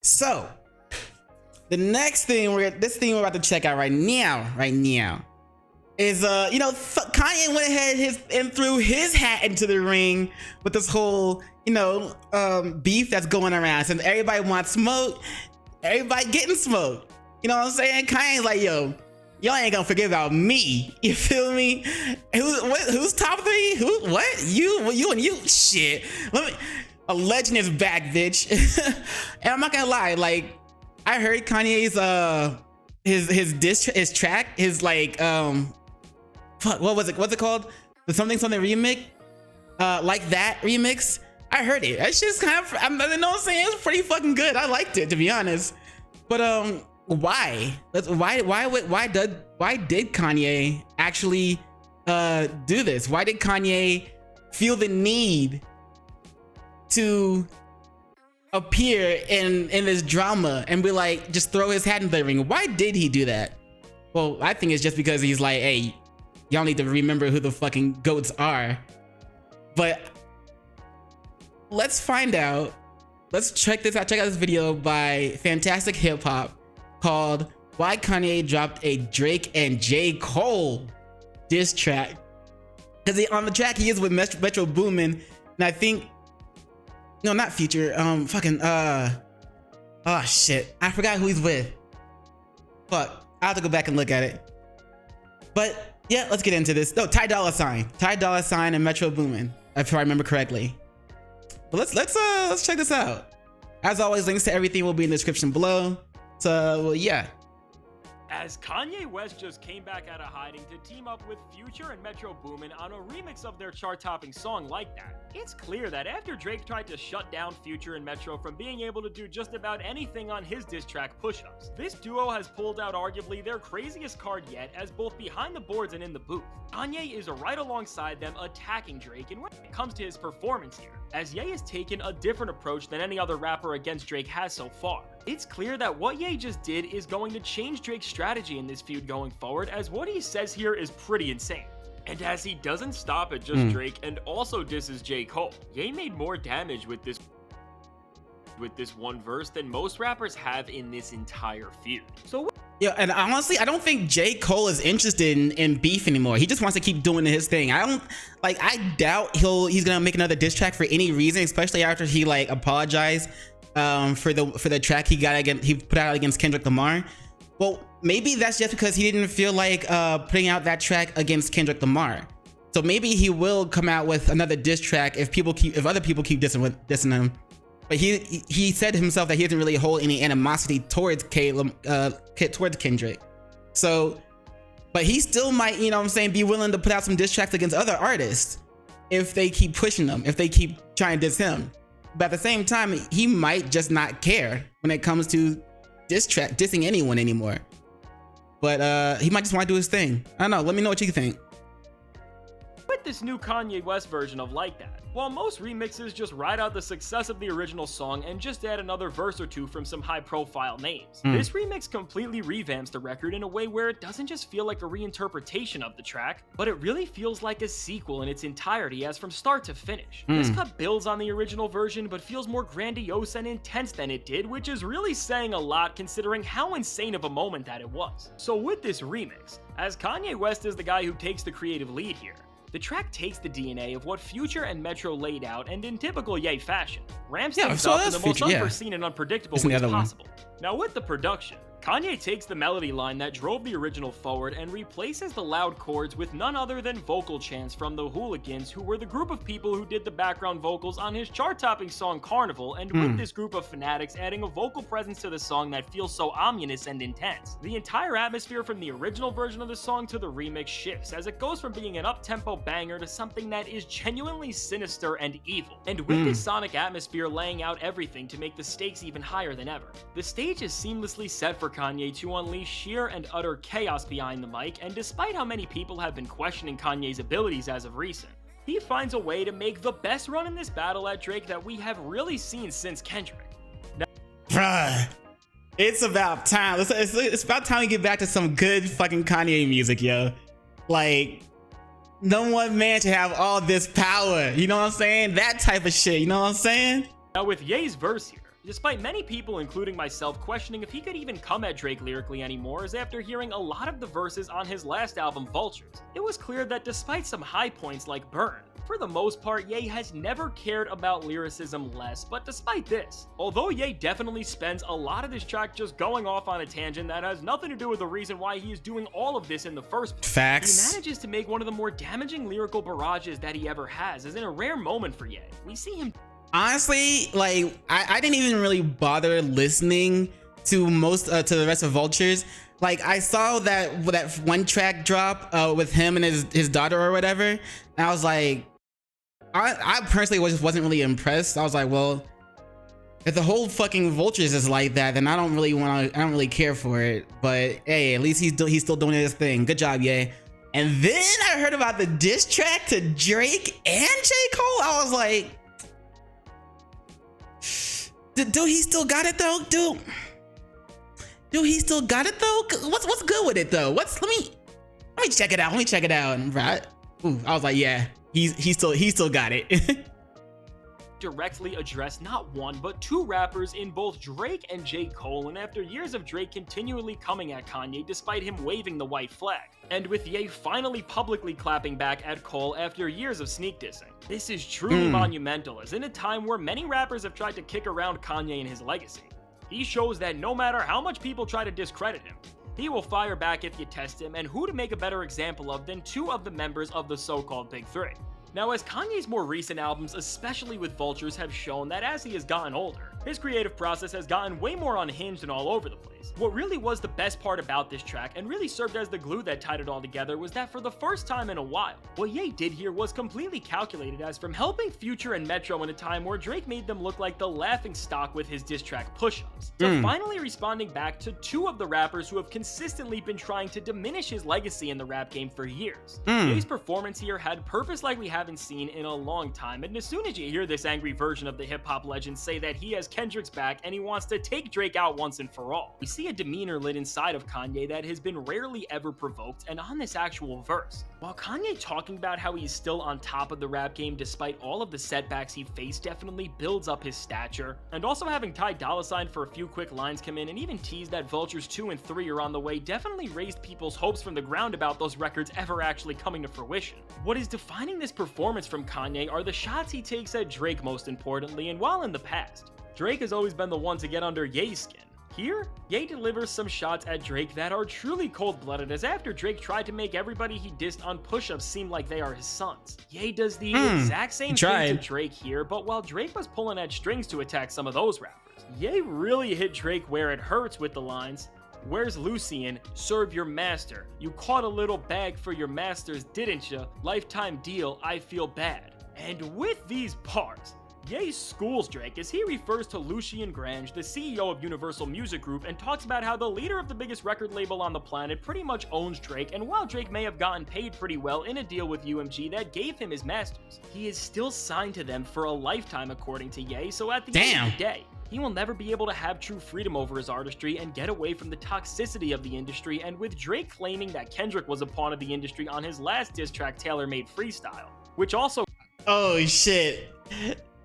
So the next thing we're about to check out right now is Kanye went ahead and threw his hat into the ring with this whole beef that's going around. Since everybody wants smoke, everybody getting smoked. You know what I'm saying? Kanye's like, yo, y'all ain't gonna forget about me. You feel me? Who's top three? What? You and you? Shit. A legend is back, bitch. And I'm not gonna lie, like, I heard Kanye's his track, his like fuck, what was it? What's it called? The something remix? Like that remix. I heard it. That shit's kind of, you know what I'm saying? It's pretty fucking good. I liked it, to be honest. But why? Why did Kanye actually do this? Why did Kanye feel the need to appear in this drama and be like, just throw his hat in the ring? Why did he do that? Well, I think it's just because he's like, hey, y'all need to remember who the fucking goats are. But let's find out. Let's check this out. Check out this video by Fantastic Hip Hop called "Why Kanye Dropped a Drake and J. Cole Diss Track." Because on the track he is with Metro Boomin, and I think, no, not Future. Oh shit, I forgot who he's with. Fuck, I have to go back and look at it. But yeah, let's get into this. No, Ty Dolla $ign and Metro Boomin, if I remember correctly. But let's check this out. As always, links to everything will be in the description below. So, well, yeah. As Kanye West just came back out of hiding to team up with Future and Metro Boomin on a remix of their chart-topping song Like That, it's clear that after Drake tried to shut down Future and Metro from being able to do just about anything on his diss track Push-Ups, this duo has pulled out arguably their craziest card yet, as both behind the boards and in the booth. Kanye is right alongside them attacking Drake, and when it comes to his performance here, as Ye has taken a different approach than any other rapper against Drake has so far. It's clear that what Ye just did is going to change Drake's strategy in this feud going forward, as what he says here is pretty insane. And as he doesn't stop at just Drake and also disses J. Cole, Ye made more damage with this one verse than most rappers have in this entire feud. So yeah, and honestly, I don't think J. Cole is interested in beef anymore. He just wants to keep doing his thing. I doubt he's gonna make another diss track for any reason, especially after he like apologized for the track he put out against Kendrick Lamar. Well, maybe that's just because he didn't feel like putting out that track against Kendrick Lamar. So maybe he will come out with another diss track if other people keep dissing him. But he said himself that he doesn't really hold any animosity towards Kendrick. So, but he still might, you know what I'm saying, be willing to put out some diss tracks against other artists if they keep pushing them, if they keep trying to diss him. But at the same time, he might just not care when it comes to dissing anyone anymore. But he might just want to do his thing. I don't know. Let me know what you think. With this new Kanye West version of Like That, while most remixes just ride out the success of the original song and just add another verse or two from some high-profile names, this remix completely revamps the record in a way where it doesn't just feel like a reinterpretation of the track, but it really feels like a sequel in its entirety, as from start to finish. This cut builds on the original version but feels more grandiose and intense than it did, which is really saying a lot considering how insane of a moment that it was. So with this remix, as Kanye West is the guy who takes the creative lead here, the track takes the DNA of what Future and Metro laid out and, in typical Ye fashion, ramps things up in the most unforeseen and unpredictable ways possible. Now with the production, Kanye takes the melody line that drove the original forward and replaces the loud chords with none other than vocal chants from the Hooligans, who were the group of people who did the background vocals on his chart-topping song Carnival, and with this group of fanatics adding a vocal presence to the song that feels so ominous and intense. The entire atmosphere from the original version of the song to the remix shifts, as it goes from being an up-tempo banger to something that is genuinely sinister and evil. And with this sonic atmosphere laying out everything to make the stakes even higher than ever, the stage is seamlessly set for Kanye to unleash sheer and utter chaos behind the mic, and despite how many people have been questioning Kanye's abilities as of recent, he finds a way to make the best run in this battle at Drake that we have really seen since Kendrick. Bruh, it's about time. It's about time we get back to some good fucking Kanye music, yo. Like, no one man should have all this power. You know what I'm saying? That type of shit. You know what I'm saying? Now with Ye's verse here, despite many people, including myself, questioning if he could even come at Drake lyrically anymore, as after hearing a lot of the verses on his last album, Vultures, it was clear that despite some high points like Burn, for the most part, Ye has never cared about lyricism less. But despite this, although Ye definitely spends a lot of this track just going off on a tangent that has nothing to do with the reason why he is doing all of this in the first place, facts, he manages to make one of the more damaging lyrical barrages that he ever has, as in a rare moment for Ye. We see him honestly, like I didn't even really bother listening to most to the rest of Vultures. Like I saw that one track drop with him and his daughter or whatever, and I was like, I personally wasn't really impressed. I was like, well, if the whole fucking Vultures is like that, then I don't really care for it. But hey, at least he's still doing his thing. Good job, Ye. And then I heard about the diss track to Drake and J. Cole. I was like, dude, he still got it though, dude. He still got it though. What's good with it though? Let me check it out. Right? Ooh, I was like, yeah, he still got it. Directly addressed not one but two rappers in both Drake and J. Cole, and after years of Drake continually coming at Kanye despite him waving the white flag, and with Ye finally publicly clapping back at Cole after years of sneak dissing. This is truly monumental, as in a time where many rappers have tried to kick around Kanye and his legacy, he shows that no matter how much people try to discredit him, he will fire back if you test him, and who to make a better example of than two of the members of the so-called Big Three. Now, as Kanye's more recent albums, especially with Vultures, have shown that as he has gotten older, his creative process has gotten way more unhinged and all over the place. What really was the best part about this track, and really served as the glue that tied it all together, was that for the first time in a while, what Ye did here was completely calculated, as from helping Future and Metro in a time where Drake made them look like the laughing stock with his diss track Push-Ups, to finally responding back to two of the rappers who have consistently been trying to diminish his legacy in the rap game for years. Ye's performance here had purpose like we haven't seen in a long time, and as soon as you hear this angry version of the hip-hop legend say that he has Kendrick's back and he wants to take Drake out once and for all, we see a demeanor lit inside of Kanye that has been rarely ever provoked, and on this actual verse, while Kanye talking about how he's still on top of the rap game despite all of the setbacks he faced definitely builds up his stature, and also having Ty Dolla $ign for a few quick lines come in and even tease that Vultures 2 and 3 are on the way definitely raised people's hopes from the ground about those records ever actually coming to fruition. What is defining this performance from Kanye are the shots he takes at Drake most importantly, and while in the past, Drake has always been the one to get under Ye's skin, here, Ye delivers some shots at Drake that are truly cold-blooded, as after Drake tried to make everybody he dissed on Push-Ups seem like they are his sons, Ye does the exact same thing to Drake here, but while Drake was pulling at strings to attack some of those rappers, Ye really hit Drake where it hurts with the lines, "Where's Lucian? Serve your master. You caught a little bag for your masters, didn't ya? Lifetime deal, I feel bad." And with these bars, Ye schools Drake as he refers to Lucian Grange, the CEO of Universal Music Group, and talks about how the leader of the biggest record label on the planet pretty much owns Drake, and while Drake may have gotten paid pretty well in a deal with UMG that gave him his masters, he is still signed to them for a lifetime according to Ye, so at the end of the day, he will never be able to have true freedom over his artistry and get away from the toxicity of the industry, and with Drake claiming that Kendrick was a pawn of the industry on his last diss track, Tailor-Made Freestyle, which also— oh shit.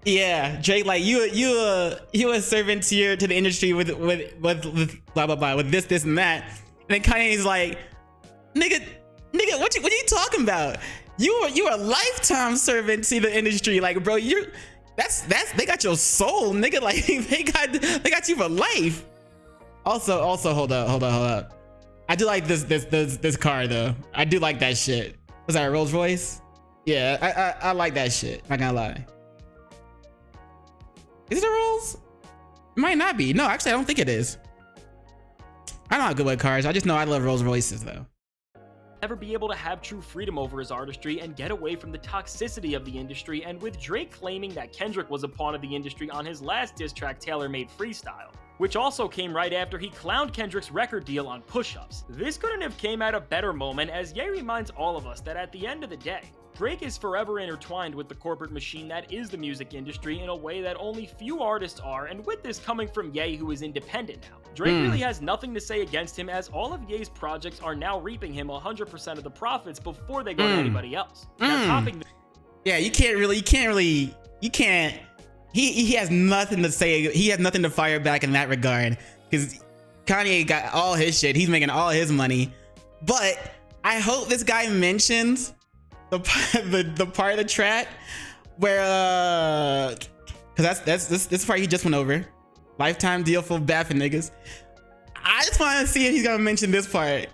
Yeah, Drake, like you a servant to the industry with blah blah blah with this and that, and then Kanye's like, nigga, what you talking about? You are a lifetime servant to the industry, like bro, that's they got your soul, nigga, like they got you for life. Also hold up. I do like this car though. I do like that shit. Was that a Rolls Royce? Yeah, I like that shit. Not gonna lie. Is it a Rolls? It might not be. No, actually, I don't think it is. I'm not good with cars. I just know I love Rolls Royces though. Never be able to have true freedom over his artistry and get away from the toxicity of the industry, and with Drake claiming that Kendrick was a pawn of the industry on his last diss track, Tailor-Made Freestyle, which also came right after he clowned Kendrick's record deal on Push-Ups. This couldn't have came at a better moment, as Ye reminds all of us that at the end of the day, Drake is forever intertwined with the corporate machine that is the music industry in a way that only few artists are, and with this coming from Ye, who is independent now, Drake really has nothing to say against him, as all of Ye's projects are now reaping him 100% of the profits before they go to anybody else. Now topping yeah, you can't he has nothing to say. He has nothing to fire back in that regard because Kanye got all his shit. He's making all his money. But I hope this guy mentions the part of the track where because this part he just went over. Lifetime deal for bad for niggas. I just want to see if he's gonna mention this part.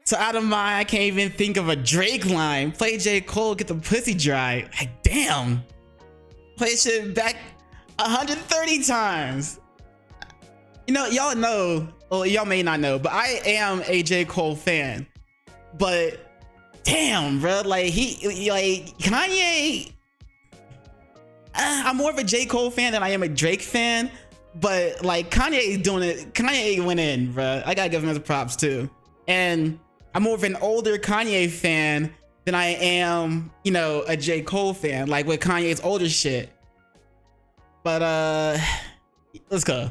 So out of mind, I can't even think of a Drake line. Play J. Cole, get the pussy dry. Like, damn. Play shit back 130 times. You know, y'all know, well, y'all may not know, but I am a J. Cole fan. But damn, bro, like Kanye. I'm more of a J. Cole fan than I am a Drake fan. But like Kanye is doing it. Kanye went in, bro. I gotta give him his props too. And I'm more of an older Kanye fan than I am, you know, a J. Cole fan, like with Kanye's older shit. But let's go.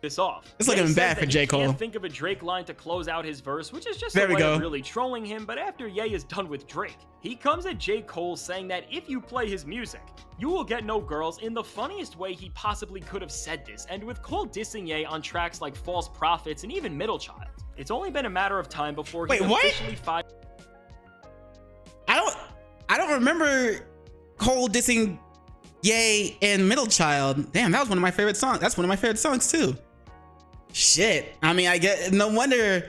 This off. It's looking bad for J. Cole. Can't think of a Drake line to close out his verse, which is just a way of really trolling him. But after Ye is done with Drake, he comes at J. Cole saying that if you play his music, you will get no girls in the funniest way he possibly could have said this. And with Cole dissing Ye on tracks like False Prophets and even Middle Child, it's only been a matter of time before he officially fired. I don't remember Cole dissing Ye and Middle Child. Damn, that was one of my favorite songs. That's one of my favorite songs too. Shit. I mean, I get no wonder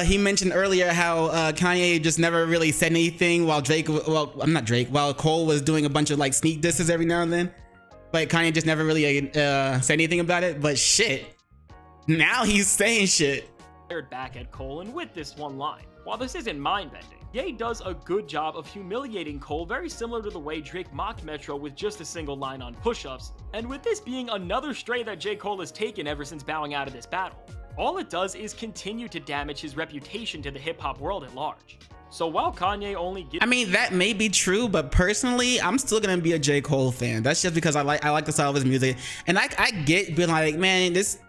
he mentioned earlier how Kanye just never really said anything while while Cole was doing a bunch of like sneak disses every now and then. But Kanye just never really said anything about it. But shit, now he's saying shit. Back at Cole and with this one line. While this isn't mind-bending, Ye does a good job of humiliating Cole, very similar to the way Drake mocked Metro with just a single line on push-ups, and with this being another stray that J. Cole has taken ever since bowing out of this battle. All it does is continue to damage his reputation to the hip-hop world at large. So while Kanye only gets— I mean, that may be true, but personally, I'm still gonna be a J. Cole fan. That's just because I like the style of his music, and I get being like, man, this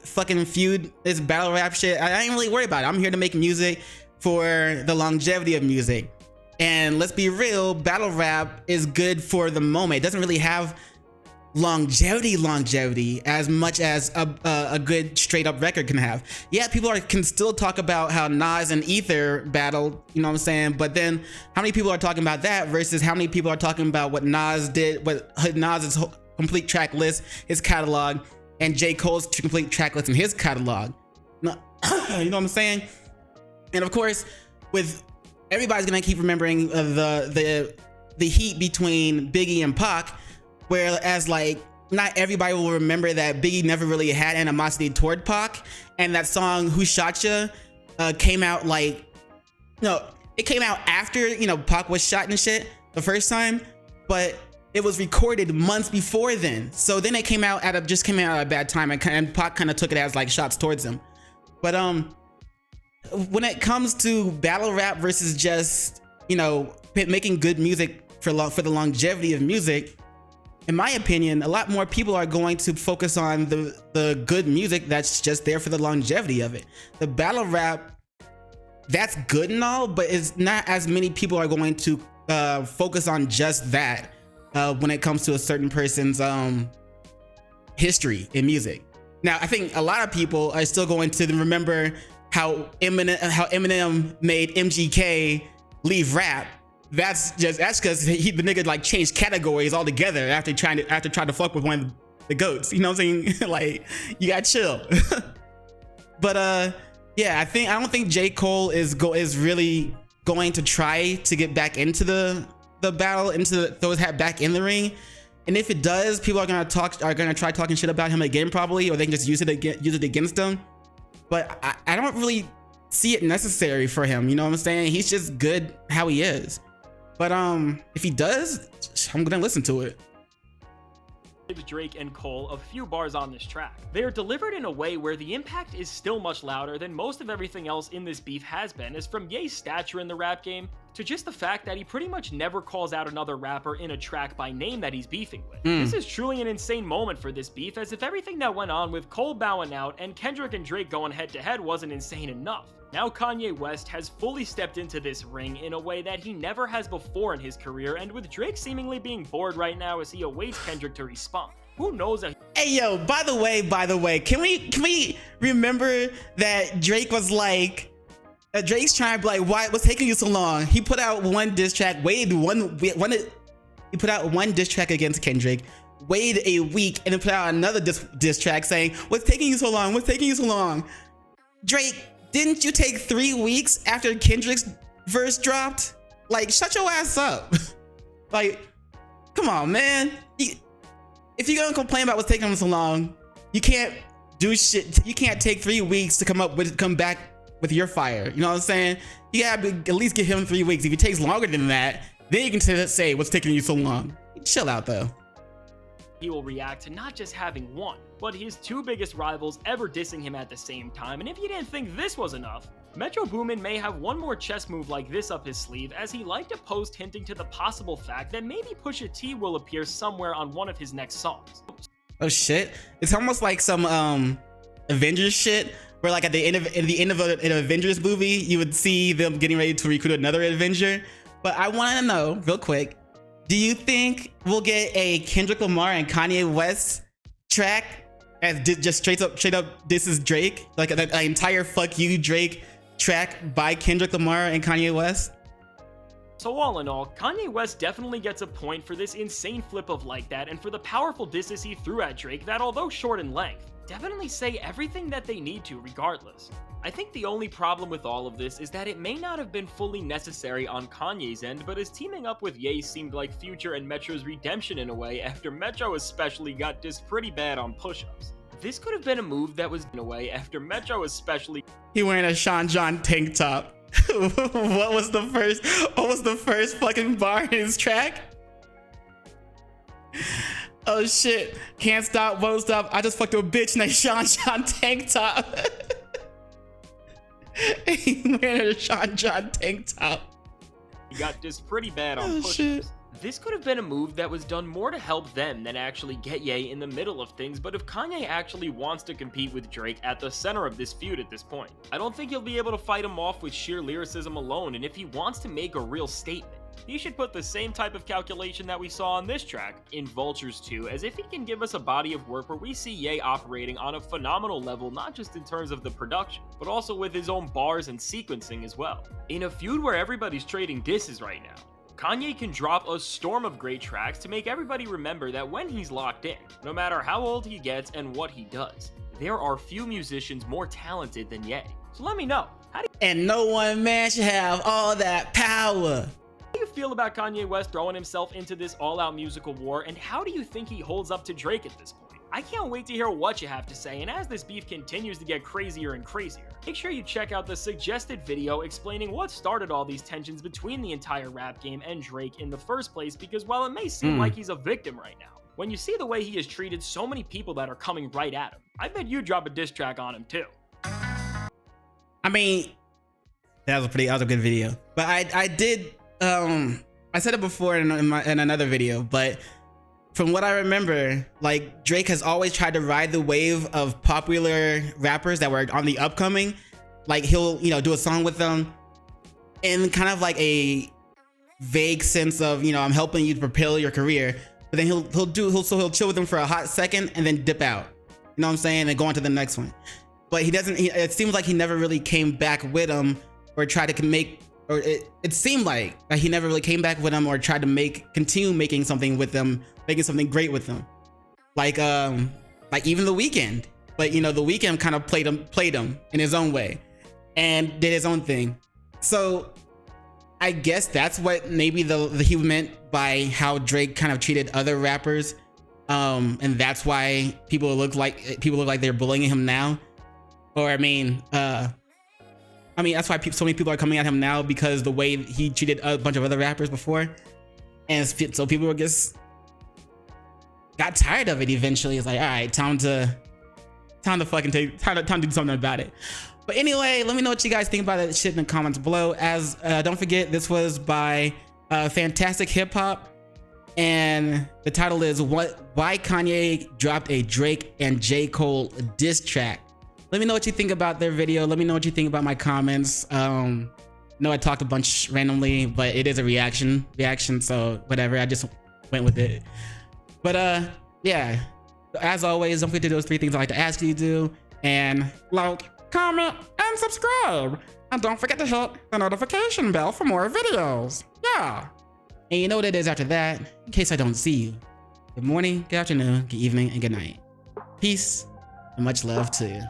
fucking feud, this battle rap shit, I ain't really worried about it. I'm here to make music for the longevity of music. And let's be real, battle rap is good for the moment. It doesn't really have longevity as much as a good straight up record can have. Yeah, people can still talk about how Nas and Ether battled, you know what I'm saying? But then how many people are talking about that versus how many people are talking about what Nas did, what Nas's complete track list, his catalog, and J. Cole's complete track list in his catalog. You know what I'm saying? And of course, with everybody's gonna keep remembering the heat between Biggie and Pac, whereas like not everybody will remember that Biggie never really had animosity toward Pac, and that song "Who Shot Ya" came out like, no, it came out after, you know, Pac was shot and shit the first time, but it was recorded months before then. So then it came out at a bad time, and Pac kind of took it as like shots towards him. But when it comes to battle rap versus just, you know, making good music for the longevity of music, in my opinion, a lot more people are going to focus on the good music that's just there for the longevity of it. The battle rap, that's good and all, but it's not as many people are going to focus on just that when it comes to a certain person's history in music. Now, I think a lot of people are still going to remember how Eminem made MGK leave rap. That's because the nigga like changed categories altogether after trying to fuck with one of the goats. You know what I'm saying? Like, you gotta chill. But yeah, I don't think J. Cole is really going to try to get back into the battle, throw his hat back in the ring. And if it does, people are gonna try talking shit about him again probably, or they can just use it against him. But I don't really see it necessary for him. You know what I'm saying? He's just good how he is. But if he does, I'm gonna listen to it. Drake and Cole a few bars on this track. They are delivered in a way where the impact is still much louder than most of everything else in this beef has been, as from Ye's stature in the rap game to just the fact that he pretty much never calls out another rapper in a track by name that he's beefing with. This is truly an insane moment for this beef, as if everything that went on with Cole bowing out and Kendrick and Drake going head to head wasn't insane enough. Now Kanye West has fully stepped into this ring in a way that he never has before in his career, and with Drake seemingly being bored right now as he awaits Kendrick to respond. Who knows that— Hey yo, by the way, can we remember that Drake was like, Drake's trying to be like, what's taking you so long? He put out one diss track, he put out one diss track against Kendrick, waited a week, and then put out another diss track saying, what's taking you so long? What's taking you so long? Drake, didn't you take 3 weeks after Kendrick's verse dropped? Like, shut your ass up. Like, come on, man. If you're gonna complain about what's taking him so long, you can't do shit. You can't take 3 weeks to come back with your fire. You know what I'm saying? You gotta at least give him 3 weeks. If it takes longer than that, then you can say what's taking you so long. Chill out though. He will react to not just having one, but his two biggest rivals ever dissing him at the same time. And if you didn't think this was enough, Metro Boomin may have one more chess move like this up his sleeve, as he liked to post hinting to the possible fact that maybe Pusha T will appear somewhere on one of his next songs. Oh shit! It's almost like some Avengers shit, where like at the end of an Avengers movie, you would see them getting ready to recruit another Avenger. But I want to know real quick, do you think we'll get a Kendrick Lamar and Kanye West track as just straight up this is Drake, like an entire fuck you Drake track by Kendrick Lamar and Kanye West? So all in all, Kanye West definitely gets a point for this insane flip of Like That, and for the powerful disses he threw at Drake that, although short in length, definitely say everything that they need to regardless. I think the only problem with all of this is that it may not have been fully necessary on Kanye's end, but his teaming up with Ye seemed like Future and Metro's redemption in a way, after Metro especially got dissed pretty bad on push-ups. This could have been a move that was in a way after Metro especially— He wearing a Sean John tank top. What was the first fucking bar in his track? Oh shit. Can't stop, won't stop. I just fucked a bitch in a Sean John tank top. He wearing a Sean John tank top. He got dissed pretty bad on push-ups. This could have been a move that was done more to help them than actually get Ye in the middle of things, but if Kanye actually wants to compete with Drake at the center of this feud at this point, I don't think he'll be able to fight him off with sheer lyricism alone, and if he wants to make a real statement, he should put the same type of calculation that we saw on this track in Vultures 2, as if he can give us a body of work where we see Ye operating on a phenomenal level, not just in terms of the production, but also with his own bars and sequencing as well. In a feud where everybody's trading disses right now, Kanye can drop a storm of great tracks to make everybody remember that when he's locked in, no matter how old he gets and what he does, there are few musicians more talented than Ye. So let me know, and no one man should have all that power. How do you feel about Kanye West throwing himself into this all-out musical war, and how do you think he holds up to Drake at this point? I can't wait to hear what you have to say, and as this beef continues to get crazier and crazier, make sure you check out the suggested video explaining what started all these tensions between the entire rap game and Drake in the first place, because while it may seem like he's a victim right now, when you see the way he has treated so many people that are coming right at him, I bet you drop a diss track on him too. I mean, that was a good video, but I did I said it before in another video, but from what I remember, like, Drake has always tried to ride the wave of popular rappers that were on the upcoming. Like, he'll, do a song with them in kind of like a vague sense of, I'm helping you to propel your career. But then he'll chill with them for a hot second and then dip out. You know what I'm saying? And go on to the next one. But it seems like he never really came back with them or tried to make, or it seemed like he never really came back with them or tried to continue making something with them, making something great with them. Like even The Weeknd. But The Weeknd kind of played him in his own way and did his own thing. So I guess that's what maybe he meant by how Drake kind of treated other rappers. And that's why people look like they're bullying him now. Or that's why so many people are coming at him now, because the way he treated a bunch of other rappers before. And so people just got tired of it eventually. It's like, all right, time to do something about it. But anyway, let me know what you guys think about that shit in the comments below. As don't forget, this was by Fantastic Hip Hop, and the title is why Kanye dropped a Drake and J. Cole diss track. Let me know what you think about their video. Let me know what you think about my comments. No, I talked a bunch randomly, but it is a reaction, so whatever. I just went with it. But yeah, as always, don't forget to do those 3 things I like to ask you to do, and like, comment, and subscribe. And don't forget to hit the notification bell for more videos. Yeah. And you know what it is after that, in case I don't see you. Good morning, good afternoon, good evening, and good night. Peace, and much love to you.